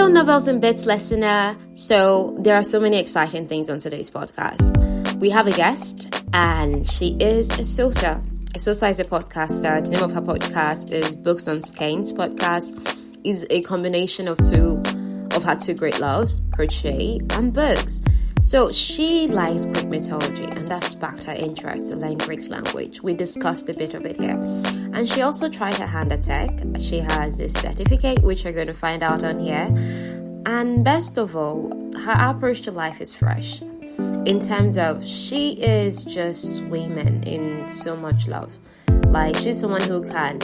Hello, Novels and Bits listener. So there are so many exciting things on today's podcast. We have a guest, and she is Eseosa. Eseosa is a podcaster. The name of her podcast is Books on Skeins podcast. Is a combination of her two great loves, crochet and books. So she likes Greek mythology, and that sparked her interest to learn Greek language. We discussed a bit of it here. And she also tried her hand at tech. She has a certificate, which you're going to find out on here. And best of all, her approach to life is fresh. In terms of, she is just swimming in so much love. Like, she's someone who can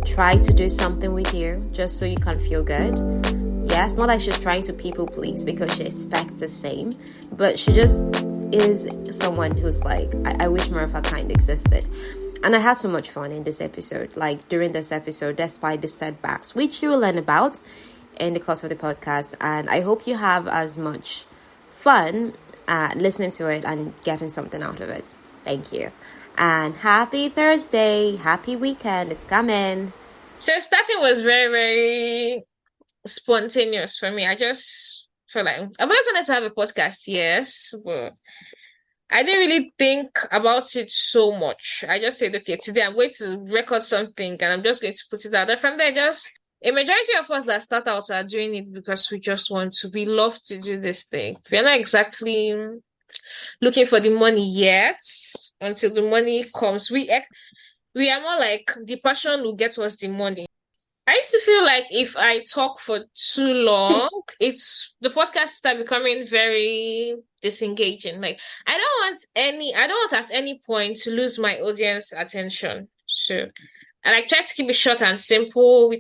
try to do something with you just so you can feel good. Yes, not like she's trying to people please because she expects the same, but she just is someone who's like, I wish more of her kind existed. And I had so much fun in this episode, like during this episode, despite the setbacks, which you will learn about in the course of the podcast. And I hope you have as much fun listening to it and getting something out of it. Thank you. And happy Thursday, happy weekend, it's coming. So starting was very, very spontaneous for me. I just felt like I've always wanted to have a podcast, yes, but I didn't really think about it so much. I just said, okay, today I'm going to record something and I'm just going to put it out there. From there, just a majority of us that start out are doing it because we love to do this thing. We're not exactly looking for the money yet. Until the money comes, we are more like the passion will get us the money. I used to feel like if I talk for too long, the podcast start becoming very disengaging. Like I don't want at any point to lose my audience attention. So, and I try to keep it short and simple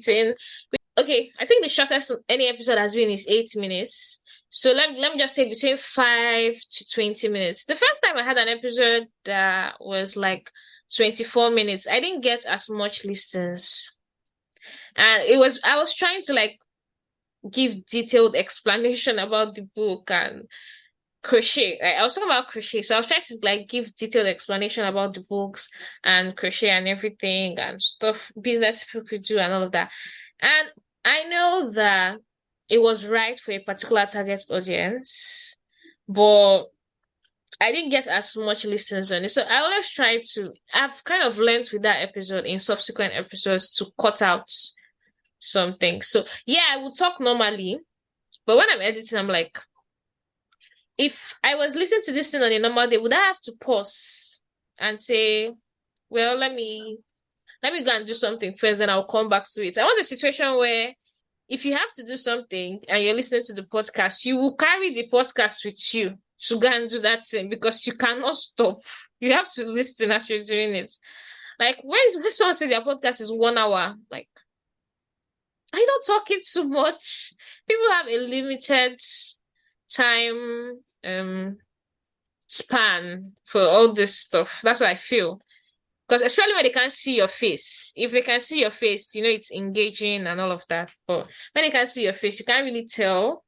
okay, I think the shortest any episode has been is 8 minutes. So let me just say between 5 to 20 minutes. The first time I had an episode that was like 24 minutes, I didn't get as much listens. And I was trying to like give detailed explanation about the book and crochet. I was talking about crochet. So I was trying to like give detailed explanation about the books and crochet and everything and stuff, business people could do and all of that. And I know that it was right for a particular target audience, but I didn't get as much listens on it. So I always I've kind of learned with that episode in subsequent episodes to cut out something. So yeah, I would talk normally, but when I'm editing, I'm like, if I was listening to this thing on a normal day, would I have to pause and say, well, let me go and do something first, then I'll come back to it. I want a situation where if you have to do something and you're listening to the podcast, you will carry the podcast with you to go and do that thing because you cannot stop. You have to listen as you're doing it. Like when someone says their podcast is 1 hour, like, are you not talking too much? People have a limited time span for all this stuff. That's what I feel. Because especially when they can't see your face. If they can see your face, you know, it's engaging and all of that. But when they can't see your face, you can't really tell.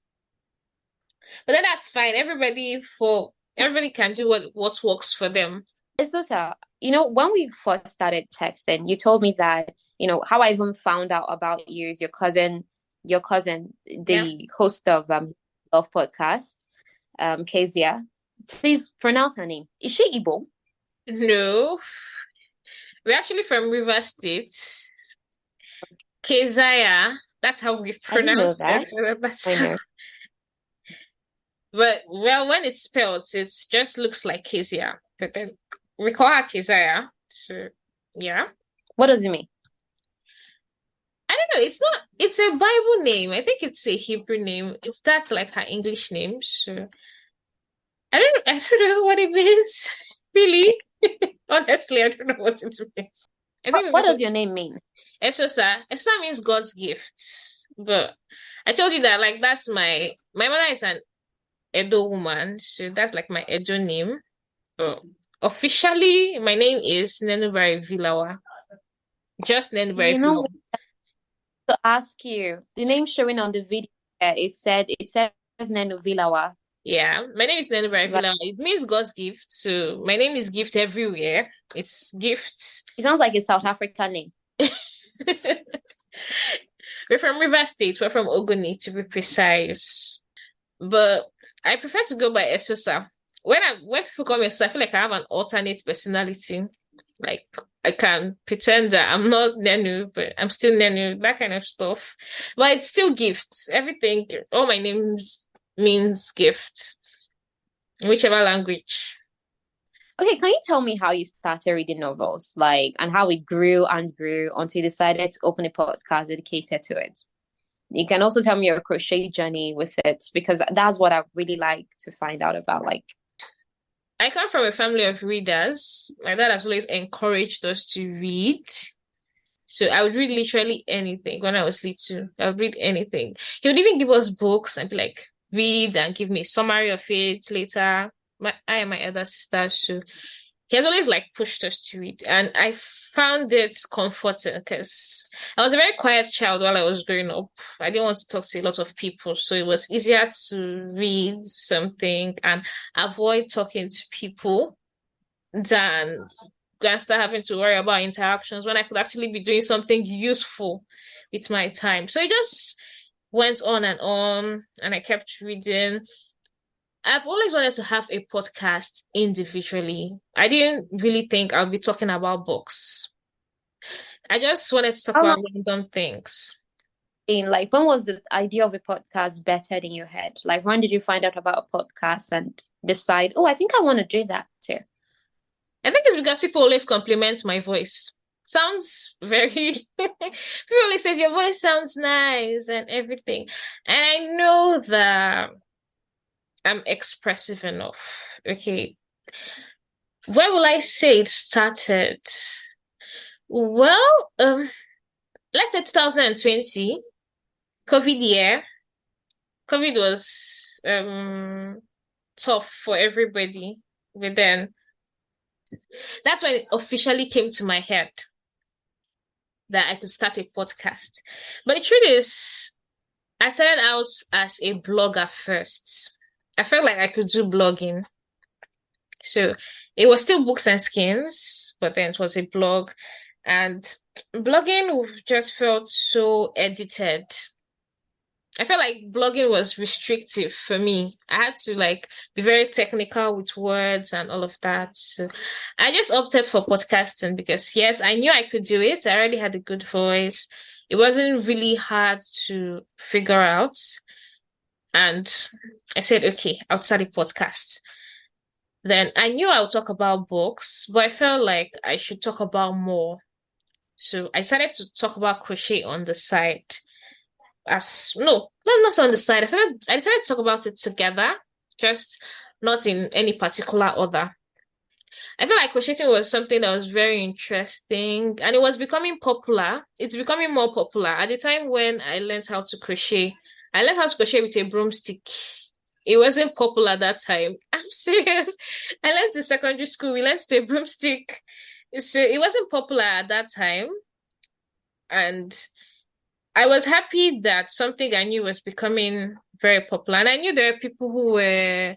But then that's fine. Everybody can do what works for them. Eseosa, when we first started texting, you told me that, how I even found out about you is your cousin, the host of Love Podcast, Kezia. Please pronounce her name. Is she Igbo? No. We're actually from River State. Kezia. That's how we pronounce it. That's I know. But when it's spelled, it just looks like Kezia. But then we call her Kezia. So yeah. What does it mean? I don't know. It's a Bible name. I think it's a Hebrew name. That's like her English name. So I don't know what it means. Really? Honestly, I don't know what it means. What does your name mean? Eseosa. Eseosa means God's gifts. But I told you that like that's my mother is an Edo woman, so that's like my Edo name. But officially, my name is Nenu Vilawa. Just Nenu Vilawa. To ask you, the name showing on the video, it says Nenu Vilawa. Yeah, my name is Nenu Vilawa. It means God's gift. So my name is gift everywhere. It's gifts. It sounds like a South African name. We're from River State. We're from Ogoni, to be precise. But I prefer to go by Eseosa. When people call me Eseosa, I feel like I have an alternate personality. Like I can pretend that I'm not Nenu, but I'm still Nenu, that kind of stuff. But it's still gifts. Everything, all my names means gifts, in whichever language. Okay, can you tell me how you started reading novels, like, and how it grew and grew until you decided to open a podcast dedicated to it? You can also tell me your crochet journey with it, because that's what I really like to find out about. Like, I come from a family of readers. My dad has always encouraged us to read. So I would read literally anything when I was little. I would read anything. He would even give us books and be like, read and give me a summary of it later. I and my other sister, so he has always like pushed us to read. And I found it comforting because I was a very quiet child while I was growing up. I didn't want to talk to a lot of people. So it was easier to read something and avoid talking to people than gonna start having to worry about interactions when I could actually be doing something useful with my time. So it just went on, and I kept reading. I've always wanted to have a podcast individually. I didn't really think I'll be talking about books. I just wanted to talk how long about random things. like when was the idea of a podcast better in your head? Like, when did you find out about a podcast and decide, oh, I think I want to do that too? I think it's because people always compliment my voice. Sounds very people always says your voice sounds nice and everything. And I know that I'm expressive enough. Okay. Where will I say it started? Well, let's say 2020, COVID year. COVID was tough for everybody. But then that's when it officially came to my head that I could start a podcast. But the truth is, I started out as a blogger first. I felt like I could do blogging. So it was still books and skins, but then it was a blog. And blogging just felt so edited. I felt like blogging was restrictive for me. I had to like be very technical with words and all of that. So I just opted for podcasting because yes, I knew I could do it. I already had a good voice. It wasn't really hard to figure out. And I said, okay, I'll start a podcast. Then I knew I would talk about books, but I felt like I should talk about more. So I started to talk about crochet on the side. Not on the side. I decided to talk about it together, just not in any particular order. I feel like crocheting was something that was very interesting and it was becoming popular. It's becoming more popular. At the time when I learned how to crochet, I learned how to crochet with a broomstick. It wasn't popular at that time. I'm serious. I learned in secondary school. We learned to a broomstick. So it wasn't popular at that time. And I was happy that something I knew was becoming very popular. And I knew there were people who were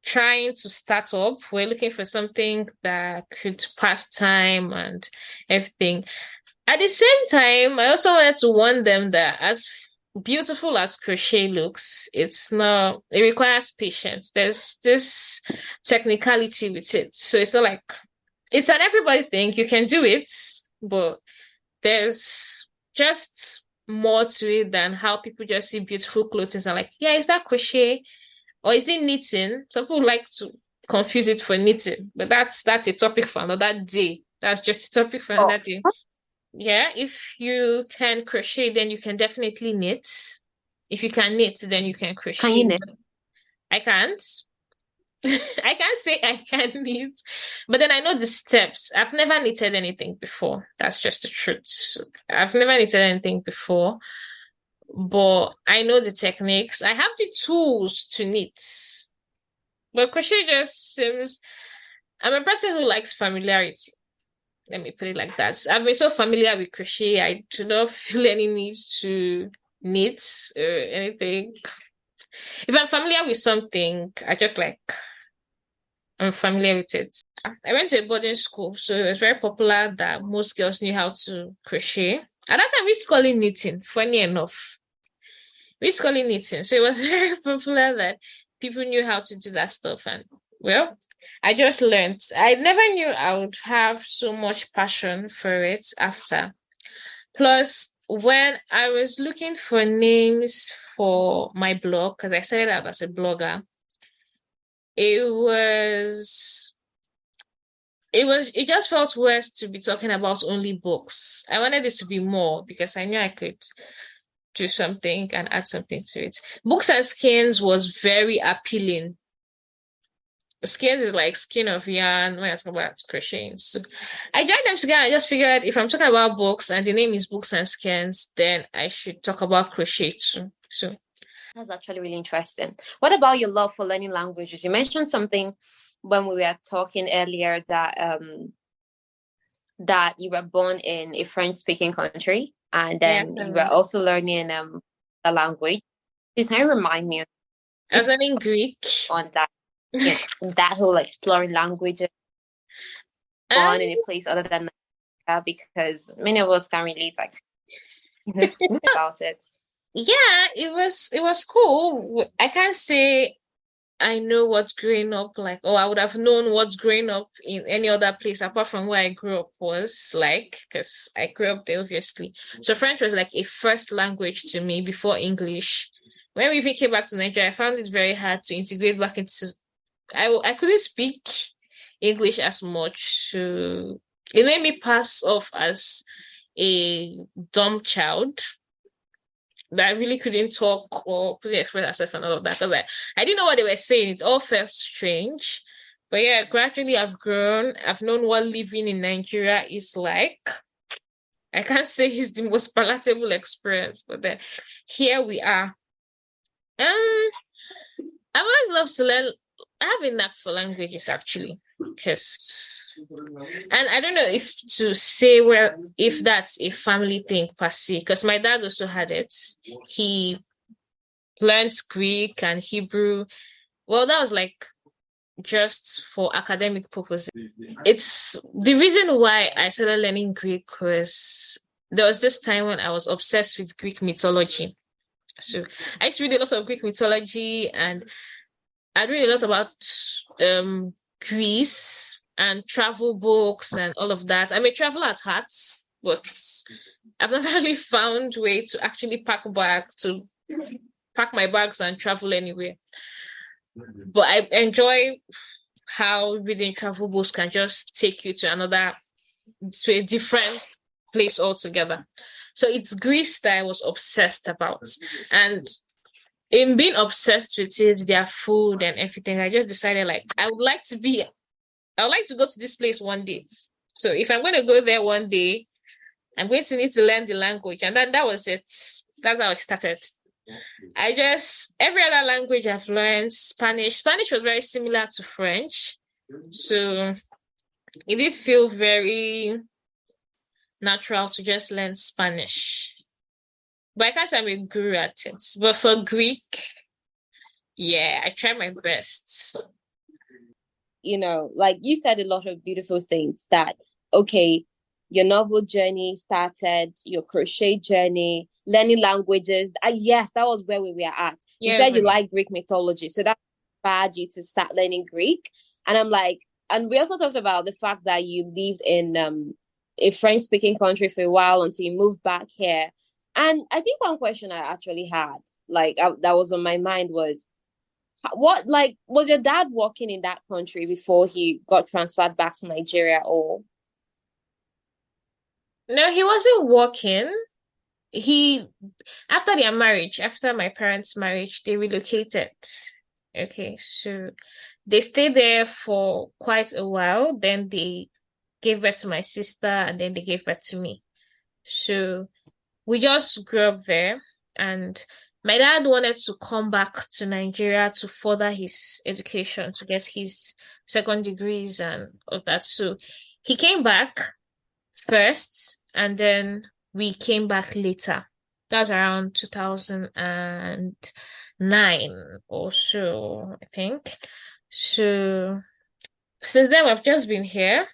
trying to start up, were looking for something that could pass time and everything. At the same time, I also wanted to warn them that as beautiful as crochet looks, it requires patience. There's this technicality with it. So it's not like it's an everybody thing. You can do it, but there's just more to it than how people just see beautiful clothes and are like, yeah, is that crochet? Or is it knitting? Some people like to confuse it for knitting, but that's a topic for another day. That's just a topic for another day. Yeah, if you can crochet, then you can definitely knit. If you can knit, then you can crochet. Can you knit? I can't. I can't say I can knit, but then I know the steps. I've never knitted anything before. That's just the truth. I've never knitted anything before, but I know the techniques. I have the tools to knit, but crochet just seems. I'm a person who likes familiarity. Let me put it like that. I've been so familiar with crochet, I do not feel any need to knit or anything. If I'm familiar with something, I'm familiar with it. I went to a boarding school, so it was very popular that most girls knew how to crochet. At that time, we used to call it knitting, funny enough. We used to call it knitting. So it was very popular that people knew how to do that stuff. And well, I just learned. I never knew I would have so much passion for it after. Plus, when I was looking for names for my blog, because I started out as a blogger, it was it just felt worse to be talking about only books. I wanted this to be more because I knew I could do something and add something to it. Books and skins was very appealing. Skins is like skin of yarn when I talk about crocheting. So I joined them together. I just figured if I'm talking about books and the name is books and skins, then I should talk about crochet too. So that's actually really interesting. What about your love for learning languages? You mentioned something when we were talking earlier that you were born in a French-speaking country, and then yes, you were also learning a language. Please can you remind me I was learning Greek on that? Yeah, that whole exploring languages born in a place other than Nigeria, because many of us can relate like about it. Yeah, it was cool. I can't say I know what growing up like, or I would have known what growing up in any other place apart from where I grew up was like, because I grew up there, obviously. So French was like a first language to me before English. When we even came back to Nigeria, I found it very hard to integrate back into. I couldn't speak English as much, so it made me pass off as a dumb child that I really couldn't talk or couldn't express myself and all of that because I didn't know what they were saying. It all felt strange. But yeah, gradually I've grown. I've known what living in Nigeria is like. I can't say it's the most palatable experience, but then here we are. I've always loved to learn. I have a knack for languages actually, because and I don't know if to say well if that's a family thing per se, because my dad also had it. He learned Greek and Hebrew. Well, that was like just for academic purposes. It's the reason why I started learning Greek was there was this time when I was obsessed with Greek mythology. So I used to read a lot of Greek mythology and I read a lot about Greece and travel books and all of that. I'm a traveler at heart, but I've never really found a way to actually pack my bags and travel anywhere. But I enjoy how reading travel books can just take you to a different place altogether. So it's Greece that I was obsessed about. And in being obsessed with it, their food and everything, I just decided like I would like to go to this place one day. So if I'm going to go there one day, I'm going to need to learn the language. And that was it. That's how it started. Every other language I've learned, Spanish. Spanish was very similar to French. So it did feel very natural to just learn Spanish. But I can't say I'm a guru at it. But for Greek, yeah, I try my best. Like you said a lot of beautiful things that, okay, your novel journey started, your crochet journey, learning languages. Yes, that was where we were at. You said you like Greek mythology, so that inspired you to start learning Greek. And I'm like, and we also talked about the fact that you lived in a French-speaking country for a while until you moved back here. And I think one question I actually had, that was on my mind was, was your dad working in that country before he got transferred back to Nigeria or? No, he wasn't working. After their marriage, after my parents' marriage, they relocated. Okay, so they stayed there for quite a while. Then they gave birth to my sister and then they gave birth to me. So we just grew up there and my dad wanted to come back to Nigeria to further his education, to get his second degrees and all that. So he came back first and then we came back later. That was around 2009 or so, I think. So since then, we've just been here.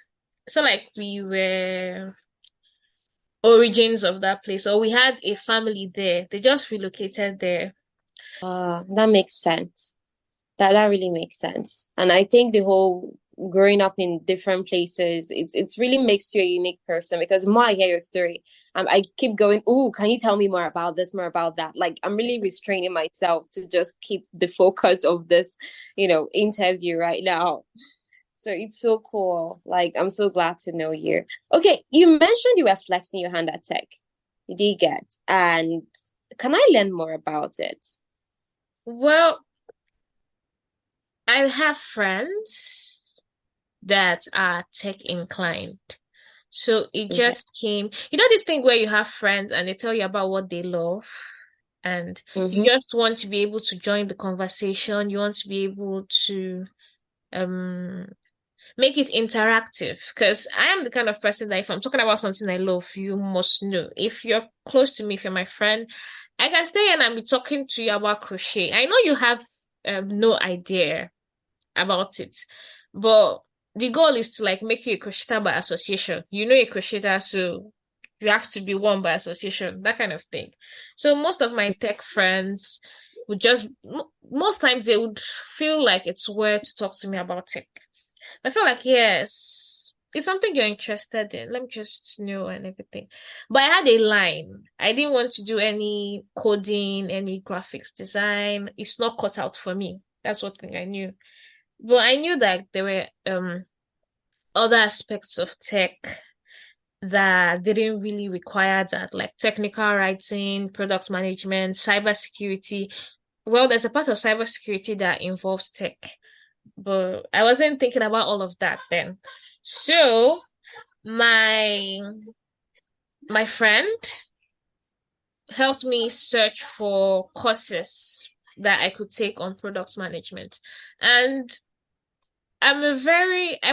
So like we were origins of that place, or we had a family there. They just relocated there. That makes sense. That really makes sense. And I think the whole growing up in different places, it's really makes you a unique person because the more I hear your story, I keep going, oh, can you tell me more about this, more about that? Like I'm really restraining myself to just keep the focus of this, interview right now. So it's so cool. Like I'm so glad to know you. Okay, you mentioned you were flexing your hand at tech. You did get, and can I learn more about it? Well, I have friends that are tech inclined. So it Okay. just came, this thing where you have friends and they tell you about what they love, and you Mm-hmm. just want to be able to join the conversation. You want to be able to um make it interactive. Because I am the kind of person that if I'm talking about something I love, you must know. If you're close to me, if you're my friend, I can stay and I'll be talking to you about crochet. I know you have no idea about it. But the goal is to like make you a crocheter by association. You know a crocheter, so you have to be one by association, that kind of thing. So most of my tech friends would just most times they would feel like it's weird to talk to me about tech. I feel like yes, it's something you're interested in. Let me just know and everything. But I had a line. I didn't want to do any coding, any graphics design. It's not cut out for me. That's one thing I knew. But I knew that there were other aspects of tech that didn't really require that, like technical writing, product management, cybersecurity. Well, there's a part of cybersecurity that involves tech, but I wasn't thinking about all of that then. So my my friend helped me search for courses that I could take on product management. And I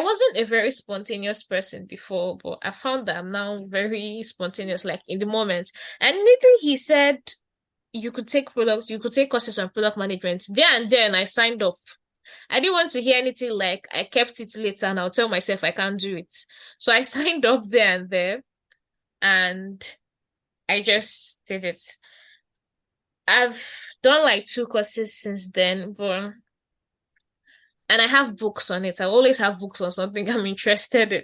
wasn't a very spontaneous person before, but I found that I'm now very spontaneous, like in the moment. And immediately he said, you could take courses on product management. There and then I signed up. I didn't want to hear anything like I kept it later and I'll tell myself I can't do it. So I signed up there and there and I just did it. I've done like two courses since then, but and I have books on it. I always have books on something I'm interested in.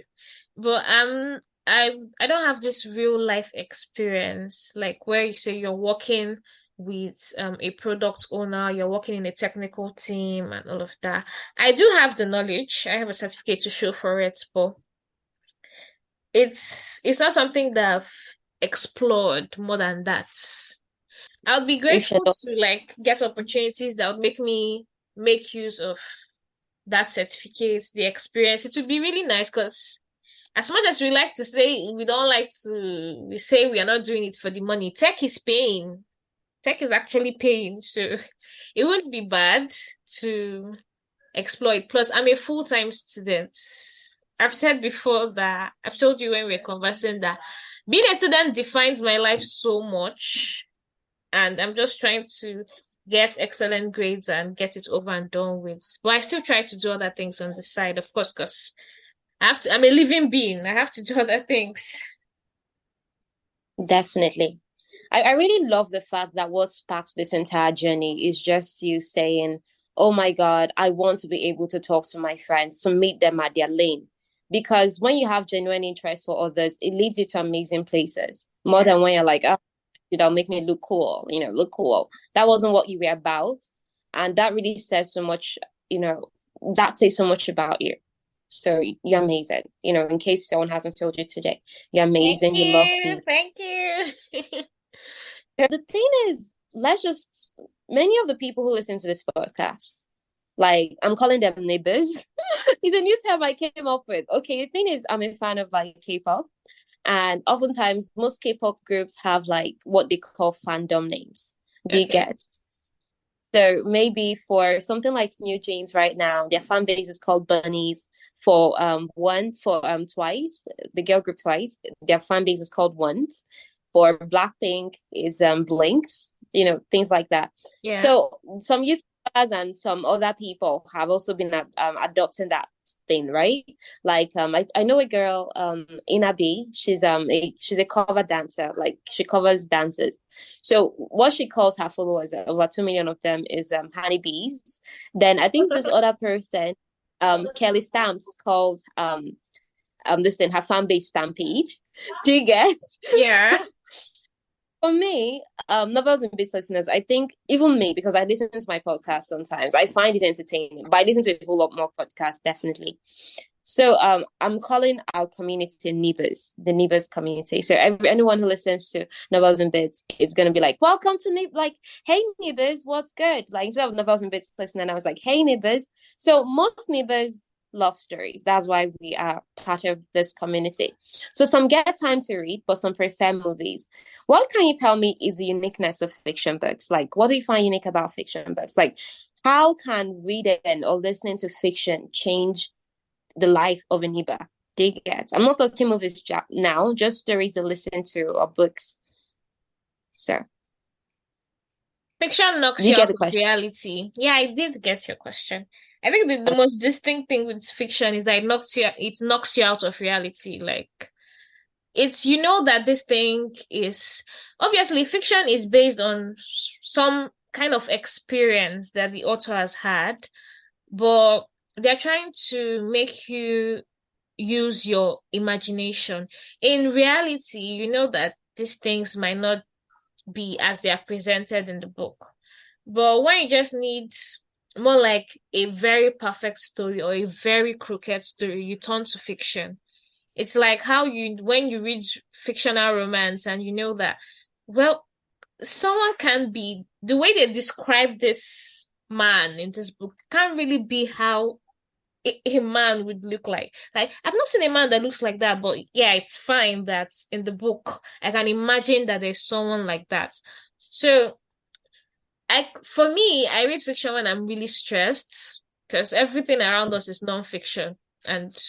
But I don't have this real life experience, like where you say you're working with a product owner, you're working in a technical team and all of that. I do have the knowledge. I have a certificate to show for it, but it's not something that I've explored more than that. I would be You should. grateful to like get opportunities that would make me make use of that certificate, the experience. It would be really nice because as much as we like to say we don't like to we say we are not doing it for the money, tech is paying. Tech is actually paying. So it wouldn't be bad to explore it. Plus, I'm a full-time student. I've said before that I've told you when we were conversing that being a student defines my life so much. And I'm just trying to get excellent grades and get it over and done with. But I still try to do other things on the side, of course, because I'm a living being. I have to do other things. Definitely. I really love the fact that what sparks this entire journey is just you saying, oh my God, I want to be able to talk to my friends, to meet them at their lane. Because when you have genuine interest for others, it leads you to amazing places. More Yeah. than when you're like, oh, that'll make me look cool, look cool. That wasn't what you were about. And that really says so much, that says so much about you. So you're amazing. In case someone hasn't told you today, you're Thank amazing. You love you. people. Thank you. The thing is, many of the people who listen to this podcast, like I'm calling them neighbors. It's a new term I came up with. Okay, the thing is, I'm a fan of like K-pop, and oftentimes most K-pop groups have like what they call fandom names. They Okay. get so maybe for something like New Jeans right now, their fan base is called Bunnies. For Twice, the girl group Twice, their fan base is called Ones. For Blackpink is Blinks, things like that. Yeah. So some YouTubers and some other people have also been adopting that thing, right? Like I know a girl, Inabi. She's a cover dancer. Like she covers dances. So what she calls her followers, over 2 million of them, is honeybees. Then I think this other person, Kelly Stamps, calls this thing her fan base Stampede. Do you get? Yeah. For me, novels and bits listeners, I think even me, because I listen to my podcast sometimes, I find it entertaining, but I listen to a whole lot more podcasts, definitely. So I'm calling our community neighbors, the neighbors community. So anyone who listens to novels and bits is going to be like, welcome to like, hey neighbors, what's good? Like instead of novels and bits listening, I was like, hey neighbors. So most neighbors love stories. That's why we are part of this community. So some get time to read, but some prefer movies. What can you tell me is the uniqueness of fiction books? Like, what do you find unique about fiction books? Like, how can reading or listening to fiction change the life of a neighbor? Do you get? I'm not talking movies now, just stories to listen to or books. So, Fiction knocks do you you get out the of question? reality. Yeah, I did get your question. I think the most distinct thing with fiction is that it knocks you out of reality. Like it's that this thing is obviously fiction is based on some kind of experience that the author has had, but they're trying to make you use your imagination. In reality, you know that these things might not be as they are presented in the book. But when you just need more like a very perfect story or a very crooked story, you turn to fiction. It's like how when you read fictional romance and you know that, well, someone can be, the way they describe this man in this book can't really be how a man would look like. Like, I've not seen a man that looks like that, but yeah, it's fine that in the book, I can imagine that there's someone like that. So, for me, I read fiction when I'm really stressed because everything around us is non-fiction. And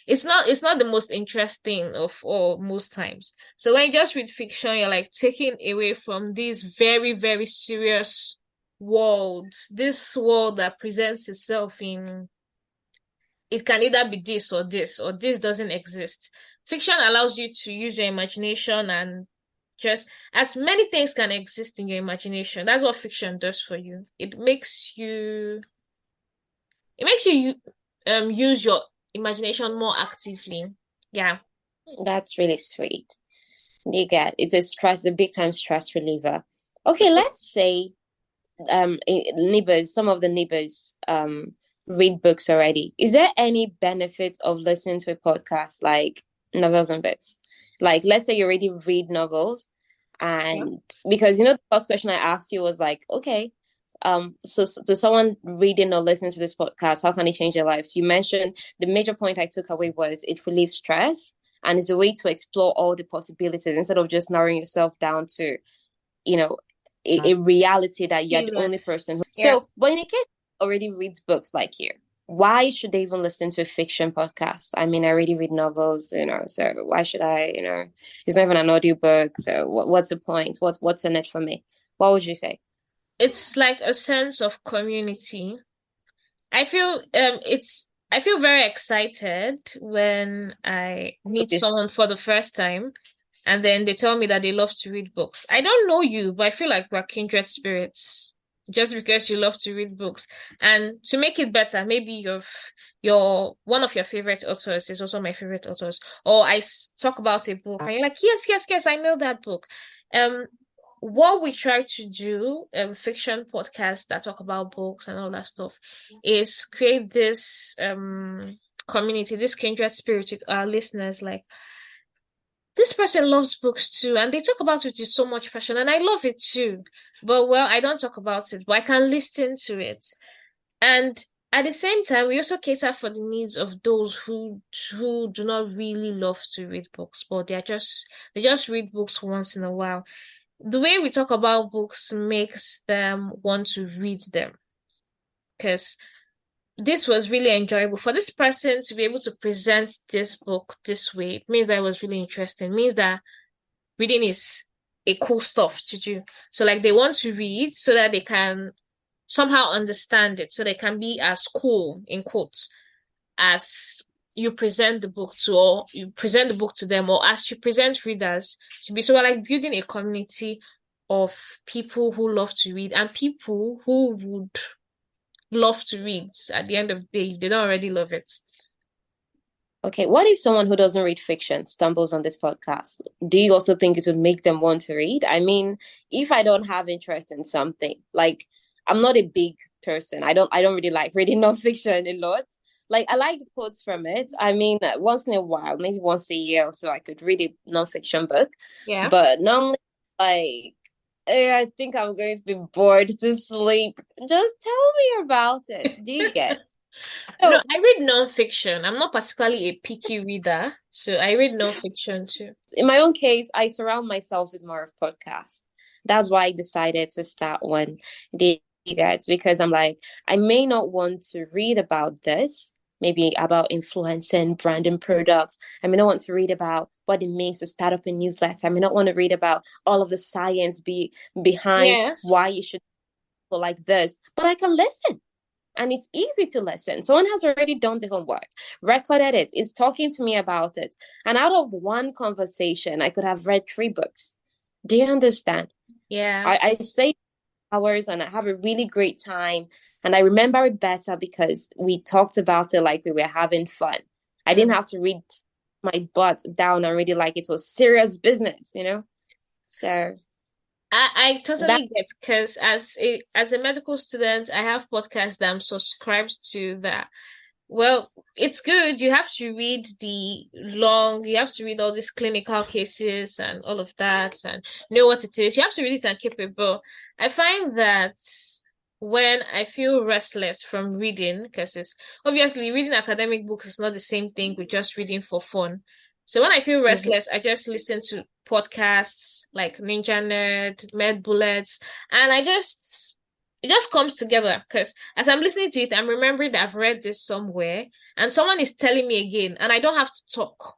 it's not the most interesting of all most times. So when you just read fiction, you're like taken away from this very, very serious world, this world that presents itself in, it can either be this or this doesn't exist. Fiction allows you to use your imagination and just as many things can exist in your imagination. That's what fiction does for you. It makes you use your imagination more actively. Yeah. That's really sweet. You get it's a big time stress reliever. Okay, let's say neighbors, some of the neighbors read books already. Is there any benefit of listening to a podcast like novels and bits? Like, let's say you already read novels, Yeah. and because the first question I asked you was like, okay, so to someone reading or listening to this podcast, how can it change their lives? You mentioned the major point I took away was it relieves stress and is a way to explore all the possibilities instead of just narrowing yourself down to you know a reality that you're the only Yes. person Yeah. but in a case already reads books like you, why should they even listen to a fiction podcast? I mean, I already read novels, so why should I, it's not even an audiobook, so what's the point? What's in it for me? What would you say? It's like a sense of community. I feel very excited when I meet someone for the first time and then they tell me that they love to read books. I don't know you, but I feel like we're kindred spirits just because you love to read books. And to make it better, maybe your one of your favorite authors is also my favorite authors. Or talk about a book and you're like, yes, yes, yes, I know that book. Um, what we try to do, fiction podcasts that talk about books and all that stuff, is create this community, this kindred spirit with our listeners. Like, this person loves books too, and they talk about it with so much passion, and I love it too. But well, I don't talk about it, but I can listen to it. And at the same time, we also cater for the needs of those who do not really love to read books, but they just read books once in a while. The way we talk about books makes them want to read them because this was really enjoyable for this person to be able to present this book this way. It means that it was really interesting. It means that reading is a cool stuff to do. So like they want to read so that they can somehow understand it, so they can be as cool in quotes as you present the book to, or you present the book to them, or as you present readers to be. So we're like building a community of people who love to read and people who would love to read at the end of the day if they don't already love it. Okay, what if someone who doesn't read fiction stumbles on this podcast? Do you also think it would make them want to read? I mean, if I don't have interest in something, like I'm not a big person. I don't really like reading nonfiction a lot. Like I like the quotes from it. I mean, once in a while, maybe once a year or so, I could read a nonfiction book. Yeah. But normally, like, I think I'm going to be bored to sleep. Just tell me about it. Do you get? No, So I read nonfiction. I'm not particularly a picky reader, so I read nonfiction too. in my own case, I surround myself with more podcasts. That's why I decided to start one, the guys, because I'm like, I may not want to read about this, maybe about influencing branding products. I may not want to read about what it means to start up a newsletter. I may not want to read about all of the science behind Yes. why you should go like this, but I can listen. And it's easy to listen. Someone has already done the homework, recorded it, is talking to me about it. And out of one conversation, I could have read 3 books. Do you understand? Yeah. I say hours and I have a really great time. And I remember it better because we talked about it like we were having fun. I didn't Mm. have to read my butt down and read it like it was serious business, you know? So I that, totally get, because as a medical student, I have podcasts that I'm subscribed to that. Well, it's good. You have to read you have to read all these clinical cases and all of that and know what it is. You have to read it and keep it. But I find that when I feel restless from reading, because it's obviously reading academic books is not the same thing with just reading for fun. So when I feel mhm. restless, I just listen to podcasts like Ninja Nerd, Med Bullets, and it just comes together because as I'm listening to it, I'm remembering that I've read this somewhere and someone is telling me again, and I don't have to talk.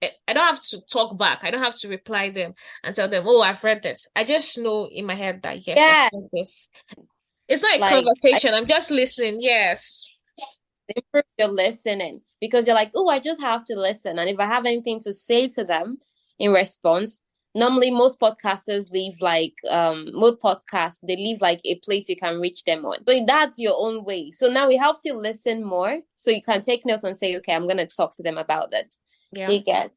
I don't have to talk back. I don't have to reply them and tell them, oh, I've read this. I just know in my head that, yes, I've Yeah, read this. It's not a like I conversation. I'm just listening. Yes. improve your listening because you're like, oh, I just have to listen. And if I have anything to say to them in response, normally most podcasters leave like most podcasts, they leave like a place you can reach them on. So that's your own way. So now it helps you listen more. So you can take notes and say, okay, I'm gonna talk to them about this. Yeah. They get.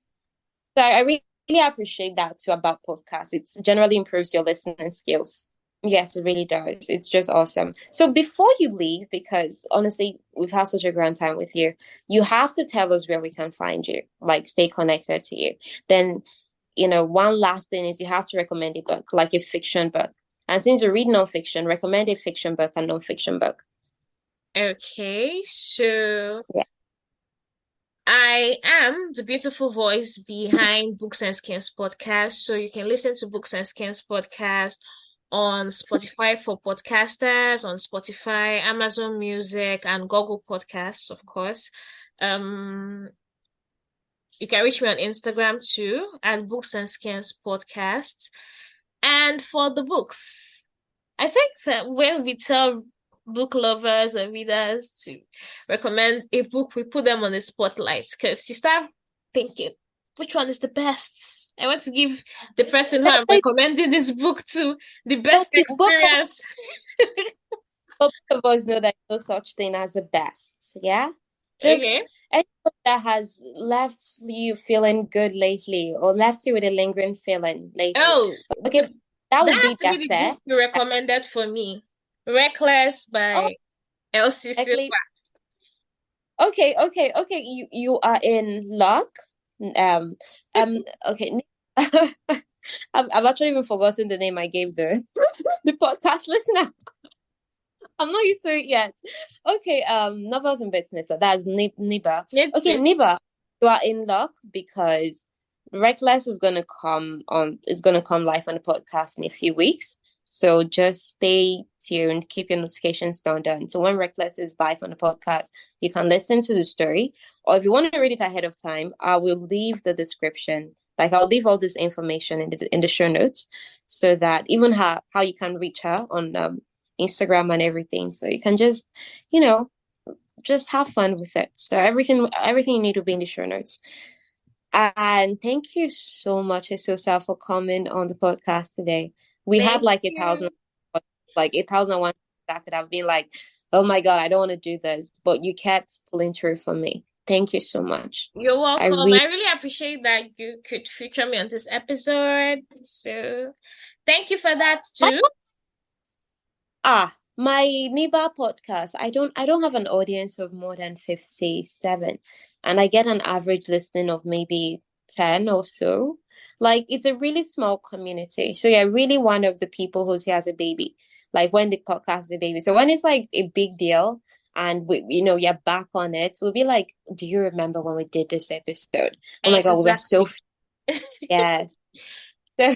So I really appreciate that too about podcasts. It generally improves your listening skills. Yes, it really does. It's just awesome. So before you leave, because honestly, we've had such a grand time with you, you have to tell us where we can find you, like stay connected to you. Then, one last thing is you have to recommend a book, like a fiction book. And since you read nonfiction, recommend a fiction book and nonfiction book. Okay. So Yeah. I am the beautiful voice behind Books and Skins podcast. So you can listen to Books and Skins podcast on Spotify for podcasters, on Spotify, Amazon Music, and Google Podcasts, of course. Um, you can reach me on Instagram too at Books and Skins Podcast. And for the books, I think that when we tell book lovers or readers to recommend a book, we put them on the spotlight because you start thinking, which one is the best? I want to give the person who I'm recommending this book to the best experience. Both of us know that no such thing as the best. Yeah. Just Okay. anything that has left you feeling good lately or left you with a lingering feeling lately. Oh, Okay, that would that has be to be the Gase. book you recommended for me. Reckless Oh, by Elsie Silva. exactly. Okay. You are in luck. Um, okay. I've actually even forgotten the name I gave the the podcast listener. I'm not used to it yet. Okay, novels and business. That's Niba. It's Okay, it. Niba, you are in luck because Reckless is gonna come live on the podcast in a few weeks. So just stay tuned, keep your notifications turned on. So when Reckless is live on the podcast, you can listen to the story. Or if you want to read it ahead of time, I will leave the description. Like I'll leave all this information in the show notes so that even how you can reach her on Instagram and everything. So you can just, you know, just have fun with it. So everything you need will be in the show notes. And thank you so much, Eseosa, for coming on the podcast today. We had Thank like you. 8,001 that could have been like, oh my God, I don't want to do this. But you kept pulling through for me. Thank you so much. You're I welcome. really I really appreciate that you could feature me on this episode. So thank you for that my too. my Niba podcast. I don't have an audience of more than 57, and I get an average listening of maybe 10 or so. Like it's a really small community. So yeah, really one of the people who's here as a baby. Like when the podcast is a baby. So when it's like a big deal and you're back on it, we'll be like, do you remember when we did this episode? Oh my God, we were so Exactly. yes. So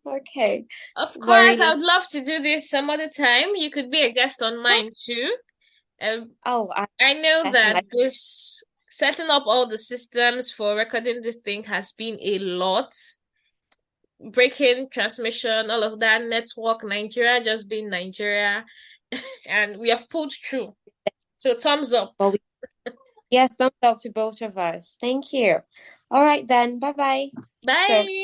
okay. Of But course, I really, would love to do this some other time. You could be a guest on mine too. Um, oh, I know that definitely. this setting up all the systems for recording this thing has been a lot. Breaking transmission, all of that network, Nigeria just being Nigeria, and we have pulled through. So thumbs up. Well, yes, thumbs up to both of us. Thank you. All right then. Bye bye. So Bye.